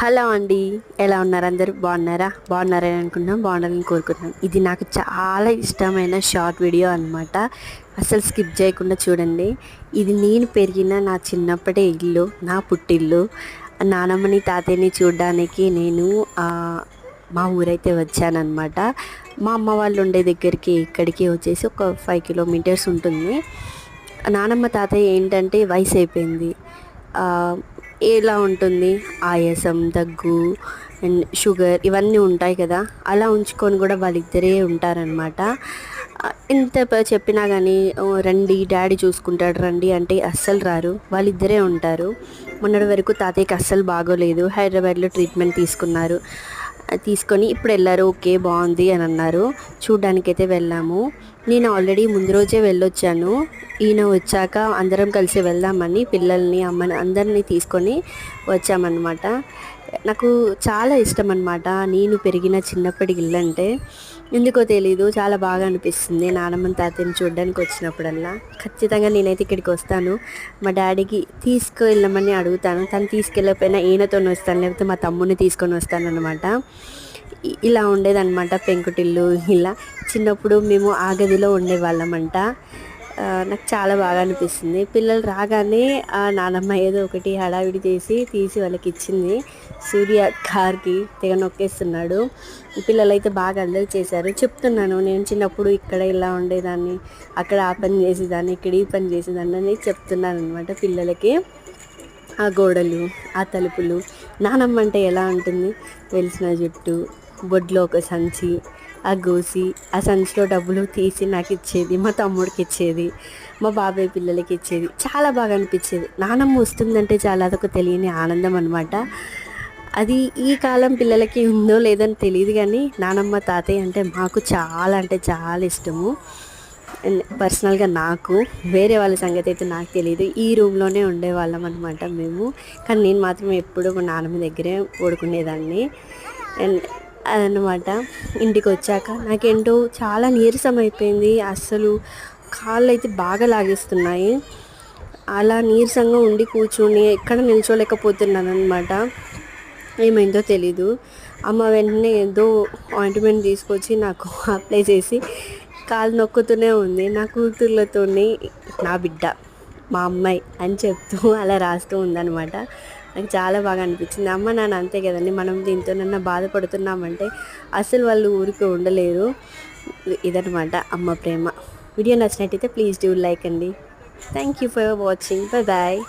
Hello అండి, ఎలా ఉన్నారు? అందరూ బాగున్నారా? బాగున్నారని అనుకుంటున్నాం, బాగుండాలని కోరుకుంటున్నాం. ఇది నాకు చాలా ఇష్టమైన షార్ట్ వీడియో అనమాట. అసలు స్కిప్ చేయకుండా చూడండి. ఇది నేను పెరిగిన నా చిన్నప్పటి ఇల్లు, నా పుట్టిల్లు. నానమ్మని తాతయ్యని చూడడానికి నేను మా ఊరైతే వచ్చానమాట. మా అమ్మ వాళ్ళు ఉండే దగ్గరికి ఇక్కడికి వచ్చేసి ఒక 5 కిలోమీటర్స్ ఉంటుంది. నానమ్మ తాతయ్య ఏంటంటే వయసు అయిపోయింది. ఎలా ఉంటుంది, ఆయాసం, దగ్గు అండ్ షుగర్ ఇవన్నీ ఉంటాయి కదా. అలా ఉంచుకొని కూడా వాళ్ళిద్దరే ఉంటారనమాట. ఎంత చెప్పినా కానీ రండి డాడీ చూసుకుంటాడు రండి అంటే అస్సలు రారు. వాళ్ళిద్దరే ఉంటారు. మొన్నటి వరకు తాతయ్యకి అస్సలు బాగోలేదు. హైదరాబాద్లో ట్రీట్మెంట్ తీసుకొని ఇప్పుడు వెళ్ళారు. ఓకే బాగుంది అని అన్నారు. చూడ్డానికైతే వెళ్ళాము. నేను ఆల్రెడీ ముందు రోజే వెళ్ళొచ్చాను. ఈయన వచ్చాక అందరం కలిసి వెళ్దామని పిల్లల్ని అమ్మని అందరినీ తీసుకొని వచ్చామన్నమాట. నాకు చాలా ఇష్టం అన్నమాట నేను పెరిగిన చిన్నప్పటి ఇల్లు అంటే. ఎందుకో తెలీదు, చాలా బాగా అనిపిస్తుంది. నానమ్మని తాతయ్యని చూడడానికి వచ్చినప్పుడల్లా ఖచ్చితంగా నేనైతే ఇక్కడికి వస్తాను. మా డాడీకి తీసుకువెళ్ళమని అడుగుతాను. తను తీసుకెళ్ళకపోయినా ఈయనతో వస్తాను, లేకపోతే మా తమ్ముడిని తీసుకొని వస్తాను అనమాట. ఇలా ఉండేదన్నమాట పెంకుటిల్లు. ఇలా చిన్నప్పుడు మేము ఆ గదిలో ఉండేవాళ్ళమంట. నాకు చాలా బాగా అనిపిస్తుంది. పిల్లలు రాగానే నానమ్మ ఏదో ఒకటి హడావిడి తీసి వాళ్ళకి ఇచ్చింది. సూర్య కార్కి తెగ నొక్కేస్తున్నాడు. పిల్లలైతే బాగా అల్లరి చేశారు. చెప్తున్నాను, నేను చిన్నప్పుడు ఇక్కడ ఇలా ఉండేదాన్ని, అక్కడ ఆ పని చేసేదాన్ని, ఇక్కడ ఈ పని చేసేదాన్ని అని చెప్తున్నాను అనమాట పిల్లలకి. ఆ గోడలు, ఆ తలుపులు, నానమ్మ అంటే ఎలా ఉంటుంది, వెలిసిన జుట్టు, బొడ్లో ఒక సంచి, ఆ గోసి, ఆ సంచిలో డబ్బులు తీసి నాకు ఇచ్చేది, మా తమ్ముడికి ఇచ్చేది, మా బాబాయ్ పిల్లలకి ఇచ్చేది. చాలా బాగా అనిపించేది. నానమ్మ వస్తుందంటే చాలా అదొక తెలియని ఆనందం అనమాట. అది ఈ కాలం పిల్లలకి ఉందో లేదని తెలియదు, కానీ నానమ్మ తాతయ్య అంటే మాకు చాలా అంటే చాలా ఇష్టము. అండ్ పర్సనల్గా నాకు, వేరే వాళ్ళ సంగతి అయితే నాకు తెలియదు. ఈ రూమ్లోనే ఉండేవాళ్ళం అనమాట మేము. కానీ నేను మాత్రం ఎప్పుడూ మా నాన్నమ్మ దగ్గరే పడుకునేదాన్ని. అండ్ అదనమాట. ఇంటికి వచ్చాక నాకేంటో చాలా నీరసం అయిపోయింది. అస్సలు కాళ్ళు అయితే బాగా లాగేస్తున్నాయి. అలా నీరసంగా ఉండి కూర్చొని ఎక్కడ నిల్చోలేకపోతున్నాను అనమాట. ఏమైందో తెలీదు. అమ్మ వెంటనే ఏదో ఆయింట్మెంట్ తీసుకొచ్చి నాకు అప్లై చేసి కాలు నొక్కుతూనే ఉంది. నా కూతుర్లతోని నా బిడ్డ, మా అమ్మాయి అని చెప్తూ అలా రాస్తూ ఉందనమాట. నాకు చాలా బాగా అనిపించింది. అమ్మ నాన్న అంతే కదండి, మనం దీంతోనన్నా బాధపడుతున్నామంటే అసలు వాళ్ళు ఊరికే ఉండలేరు. ఇదనమాట అమ్మ ప్రేమ. వీడియో నచ్చినట్టయితే ప్లీజ్ డూ లైక్ అండి. Thank you for watching. Bye bye.